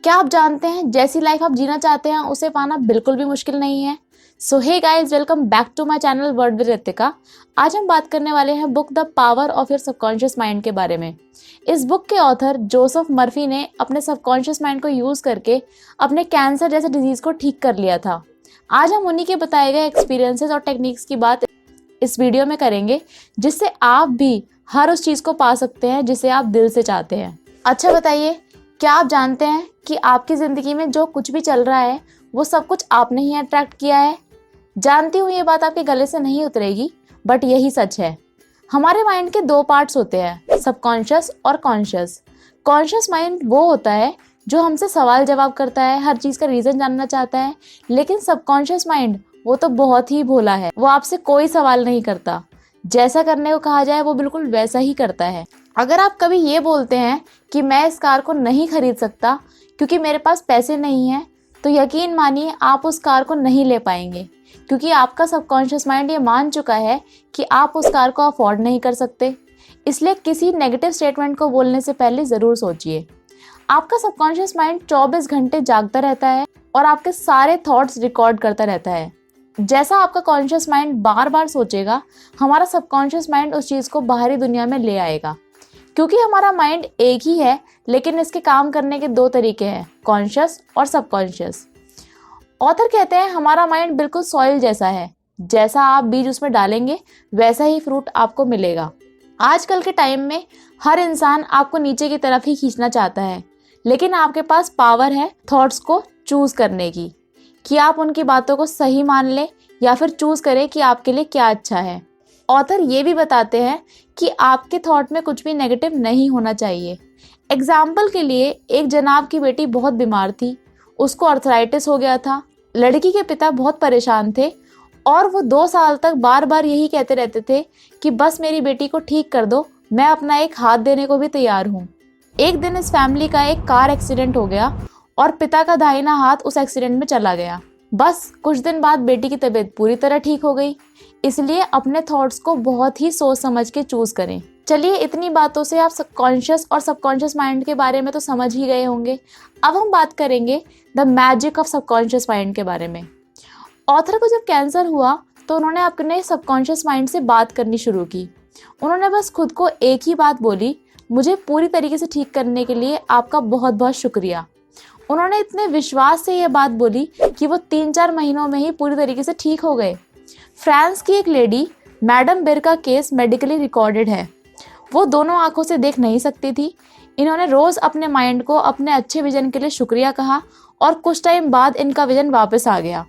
क्या आप जानते हैं जैसी लाइफ आप जीना चाहते हैं उसे पाना बिल्कुल भी मुश्किल नहीं है। So hey guys, welcome back to my channel word with Ritika. आज हम बात करने वाले हैं book the power of your subconscious mind के बारे में। इस बुक के ऑथर जोसेफ मर्फी ने अपने सबकॉन्शियस माइंड को यूज़ करके अपने कैंसर जैसे डिजीज़ को ठीक कर लिया था। आज हम उन्हीं के बताए गए एक्सपीरियंसेस और टेक्निक्स की बात इस वीडियो में करेंगे, जिससे आप भी हर उस चीज़ को पा सकते हैं जिसे आप दिल से चाहते हैं। अच्छा बताइए, क्या आप जानते हैं कि आपकी ज़िंदगी में जो कुछ भी चल रहा है वो सब कुछ आपने ही अट्रैक्ट किया है? जानती हूँ ये बात आपके गले से नहीं उतरेगी, बट यही सच है। हमारे माइंड के दो पार्ट्स होते हैं, सबकॉन्शियस और कॉन्शियस। कॉन्शियस माइंड वो होता है जो हमसे सवाल जवाब करता है, हर चीज़ का रीज़न जानना चाहता है। लेकिन सबकॉन्शियस माइंड वो तो बहुत ही भोला है, वो आपसे कोई सवाल नहीं करता। जैसा करने को कहा जाए वो बिल्कुल वैसा ही करता है। अगर आप कभी ये बोलते हैं कि मैं इस कार को नहीं खरीद सकता क्योंकि मेरे पास पैसे नहीं हैं, तो यकीन मानिए आप उस कार को नहीं ले पाएंगे, क्योंकि आपका सबकॉन्शियस माइंड ये मान चुका है कि आप उस कार को अफोर्ड नहीं कर सकते। इसलिए किसी नेगेटिव स्टेटमेंट को बोलने से पहले ज़रूर सोचिए। आपका सबकॉन्शियस माइंड 24 घंटे जागता रहता है और आपके सारे थॉट्स रिकॉर्ड करता रहता है। जैसा आपका कॉन्शियस माइंड बार बार सोचेगा, हमारा सबकॉन्शियस माइंड उस चीज़ को बाहरी दुनिया में ले आएगा। क्योंकि हमारा माइंड एक ही है, लेकिन इसके काम करने के दो तरीके हैं, कॉन्शियस और सबकॉन्शियस। ऑथर कहते हैं हमारा माइंड बिल्कुल सॉइल जैसा है, जैसा आप बीज उसमें डालेंगे वैसा ही फ्रूट आपको मिलेगा। आजकल के टाइम में हर इंसान आपको नीचे की तरफ ही खींचना चाहता है, लेकिन आपके पास पावर है थॉट्स को चूज करने की, कि आप उनकी बातों को सही मान लें या फिर चूज करें कि आपके लिए क्या अच्छा है। ऑथर ये भी बताते हैं कि आपके थॉट में कुछ भी नेगेटिव नहीं होना चाहिए। एग्जाम्पल के लिए, एक जनाब की बेटी बहुत बीमार थी, उसको अर्थराइटिस हो गया था। लड़की के पिता बहुत परेशान थे और वो 2 साल तक बार बार यही कहते रहते थे कि बस मेरी बेटी को ठीक कर दो, मैं अपना एक हाथ देने को भी तैयार हूँ। एक दिन इस फैमिली का एक कार एक्सीडेंट हो गया और पिता का दाहिना हाथ उस एक्सीडेंट में चला गया। बस कुछ दिन बाद बेटी की तबीयत पूरी तरह ठीक हो गई। इसलिए अपने थॉट्स को बहुत ही सोच समझ के चूज करें। चलिए, इतनी बातों से आप कॉन्शियस और सबकॉन्शियस माइंड के बारे में तो समझ ही गए होंगे। अब हम बात करेंगे the magic of subconscious mind के बारे में। ऑथर को जब कैंसर हुआ तो उन्होंने अपने सबकॉन्शियस माइंड से बात करनी शुरू की। उन्होंने बस खुद को एक ही बात बोली, मुझे पूरी तरीके से ठीक करने के लिए आपका बहुत बहुत शुक्रिया। उन्होंने इतने विश्वास से यह बात बोली कि वो 3-4 महीनों में ही पूरी तरीके से ठीक हो गए। फ्रांस की एक लेडी मैडम बिर का केस मेडिकली रिकॉर्डेड है। वो दोनों आंखों से देख नहीं सकती थी। इन्होंने रोज़ अपने माइंड को अपने अच्छे विजन के लिए शुक्रिया कहा और कुछ टाइम बाद इनका विजन वापस आ गया।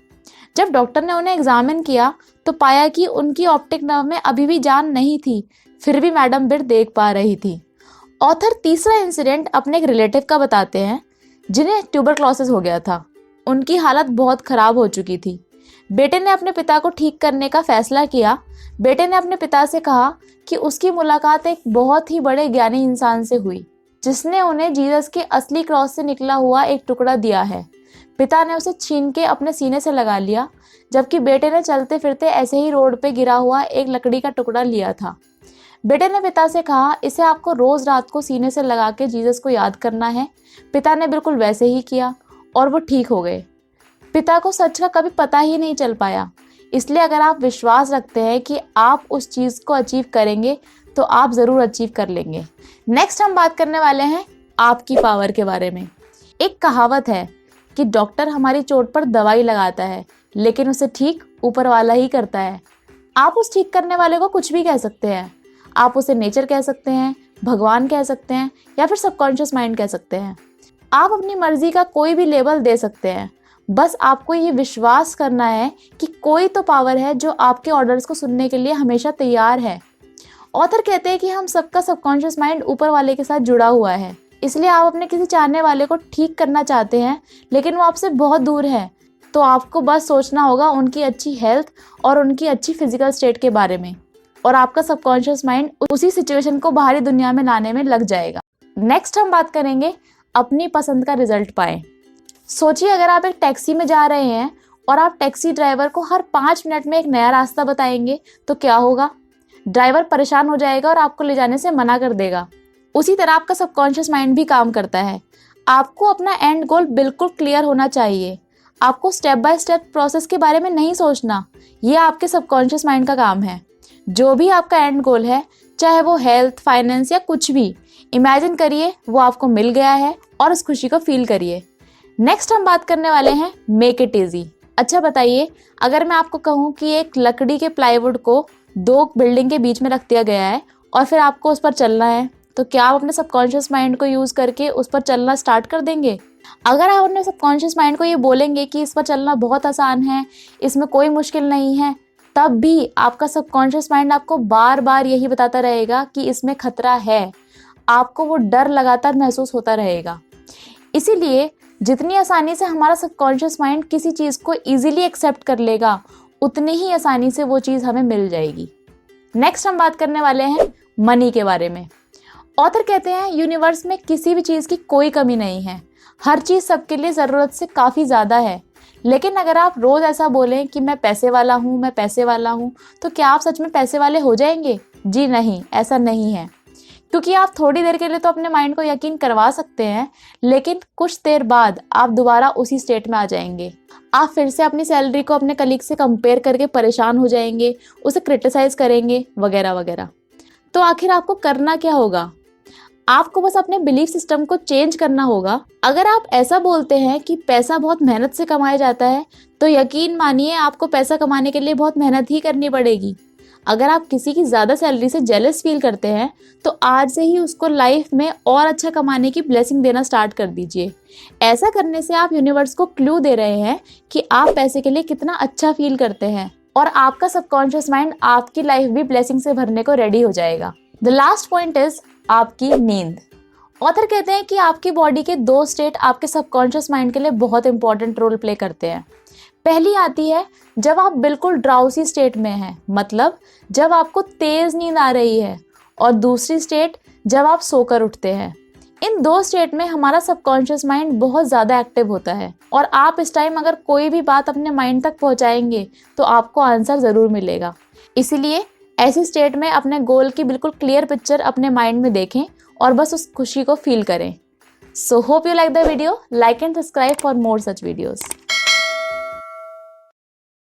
जब डॉक्टर ने उन्हें एग्जामिन किया तो पाया कि उनकी ऑप्टिक नर्व में अभी भी जान नहीं थी, फिर भी मैडम बिर देख पा रही थी। ऑथर तीसरा इंसिडेंट अपने एक रिलेटिव का बताते हैं, जिन्हें ट्यूबरक्लोसिस हो गया था। उनकी हालत बहुत ख़राब हो चुकी थी। बेटे ने अपने पिता को ठीक करने का फैसला किया। बेटे ने अपने पिता से कहा कि उसकी मुलाकात एक बहुत ही बड़े ज्ञानी इंसान से हुई, जिसने उन्हें जीसस के असली क्रॉस से निकला हुआ एक टुकड़ा दिया है। पिता ने उसे छीन के अपने सीने से लगा लिया, जबकि बेटे ने चलते फिरते ऐसे ही रोड पे गिरा हुआ एक लकड़ी का टुकड़ा लिया था। बेटे ने पिता से कहा, इसे आपको रोज़ रात को सीने से लगा के जीसस को याद करना है। पिता ने बिल्कुल वैसे ही किया और वो ठीक हो गए। पिता को सच का कभी पता ही नहीं चल पाया। इसलिए अगर आप विश्वास रखते हैं कि आप उस चीज़ को अचीव करेंगे तो आप ज़रूर अचीव कर लेंगे। नेक्स्ट हम बात करने वाले हैं आपकी पावर के बारे में। एक कहावत है कि डॉक्टर हमारी चोट पर दवाई लगाता है, लेकिन उसे ठीक ऊपर वाला ही करता है। आप उस ठीक करने वाले को कुछ भी कह सकते हैं। आप उसे नेचर कह सकते हैं, भगवान कह सकते हैं, या फिर सबकॉन्शियस माइंड कह सकते हैं। आप अपनी मर्जी का कोई भी लेबल दे सकते हैं। बस आपको ये विश्वास करना है कि कोई तो पावर है जो आपके ऑर्डर्स को सुनने के लिए हमेशा तैयार है। ऑथर कहते हैं कि हम सबका सबकॉन्शियस माइंड ऊपर वाले के साथ जुड़ा हुआ है। इसलिए आप अपने किसी चाहने वाले को ठीक करना चाहते हैं, लेकिन वो आपसे बहुत दूर है, तो आपको बस सोचना होगा उनकी अच्छी हेल्थ और उनकी अच्छी फिजिकल स्टेट के बारे में, और आपका सबकॉन्शियस माइंड उसी सिचुएशन को बाहरी दुनिया में लाने में लग जाएगा। नेक्स्ट हम बात करेंगे अपनी पसंद का रिजल्ट पाएं। सोचिए, अगर आप एक टैक्सी में जा रहे हैं और आप टैक्सी ड्राइवर को हर 5 मिनट में एक नया रास्ता बताएंगे तो क्या होगा? ड्राइवर परेशान हो जाएगा और आपको ले जाने से मना कर देगा। उसी तरह आपका सबकॉन्शियस माइंड भी काम करता है। आपको अपना एंड गोल बिल्कुल क्लियर होना चाहिए। आपको स्टेप बाय स्टेप प्रोसेस के बारे में नहीं सोचना, ये आपके सबकॉन्शियस माइंड का काम है। जो भी आपका एंड गोल है, चाहे वो हेल्थ, फाइनेंस या कुछ भी, इमेजिन करिए वो आपको मिल गया है और उस खुशी को फील करिए। नेक्स्ट हम बात करने वाले हैं मेक इट इजी। अच्छा बताइए, अगर मैं आपको कहूँ कि एक लकड़ी के प्लाईवुड को 2 बिल्डिंग के बीच में रख दिया गया है और फिर आपको उस पर चलना है, तो क्या आप अपने सबकॉन्शियस माइंड को यूज़ करके उस पर चलना स्टार्ट कर देंगे? अगर आप अपने सबकॉन्शियस माइंड को ये बोलेंगे कि इस पर चलना बहुत आसान है, इसमें कोई मुश्किल नहीं है, तब भी आपका सबकॉन्शियस माइंड आपको बार बार यही बताता रहेगा कि इसमें खतरा है। आपको वो डर लगातार महसूस होता रहेगा। इसीलिए जितनी आसानी से हमारा सबकॉन्शियस माइंड किसी चीज़ को ईजिली एक्सेप्ट कर लेगा, उतनी ही आसानी से वो चीज़ हमें मिल जाएगी। नेक्स्ट हम बात करने वाले हैं मनी के बारे में। ऑथर कहते हैं यूनिवर्स में किसी भी चीज़ की कोई कमी नहीं है, हर चीज़ सबके लिए ज़रूरत से काफ़ी ज़्यादा है। लेकिन अगर आप रोज़ ऐसा बोलें कि मैं पैसे वाला हूँ, मैं पैसे वाला हूँ, तो क्या आप सच में पैसे वाले हो जाएंगे? जी नहीं, ऐसा नहीं है। क्योंकि आप थोड़ी देर के लिए तो अपने माइंड को यकीन करवा सकते हैं, लेकिन कुछ देर बाद आप दोबारा उसी स्टेट में आ जाएंगे। आप फिर से अपनी सैलरी को अपने कलीग से कंपेयर करके परेशान हो जाएंगे, उसे क्रिटिसाइज करेंगे वगैरह वगैरह। तो आखिर आपको करना क्या होगा? आपको बस अपने बिलीफ सिस्टम को चेंज करना होगा। अगर आप ऐसा बोलते हैं कि पैसा बहुत मेहनत से कमाया जाता है, तो यकीन मानिए आपको पैसा कमाने के लिए बहुत मेहनत ही करनी पड़ेगी। अगर आप किसी की ज़्यादा सैलरी से जेलस फील करते हैं, तो आज से ही उसको लाइफ में और अच्छा कमाने की ब्लेसिंग देना स्टार्ट कर दीजिए। ऐसा करने से आप यूनिवर्स को क्लू दे रहे हैं कि आप पैसे के लिए कितना अच्छा फील करते हैं, और आपका सबकॉन्शियस माइंड आपकी लाइफ भी ब्लेसिंग से भरने को रेडी हो जाएगा। द लास्ट पॉइंट इज आपकी नींद। ऑथर कहते हैं कि आपकी बॉडी के 2 स्टेट आपके सबकॉन्शियस माइंड के लिए बहुत इंपॉर्टेंट रोल प्ले करते हैं। पहली आती है जब आप बिल्कुल ड्राउसी स्टेट में हैं, मतलब जब आपको तेज नींद आ रही है, और दूसरी स्टेट जब आप सोकर उठते हैं। इन 2 स्टेट में हमारा सबकॉन्शियस माइंड बहुत ज़्यादा एक्टिव होता है, और आप इस टाइम अगर कोई भी बात अपने माइंड तक पहुंचाएंगे तो आपको आंसर ज़रूर मिलेगा। इसीलिए ऐसी स्टेट में अपने गोल की बिल्कुल क्लियर पिक्चर अपने माइंड में देखें और बस उस खुशी को फील करें। So hope you like the video, like and subscribe for more such videos.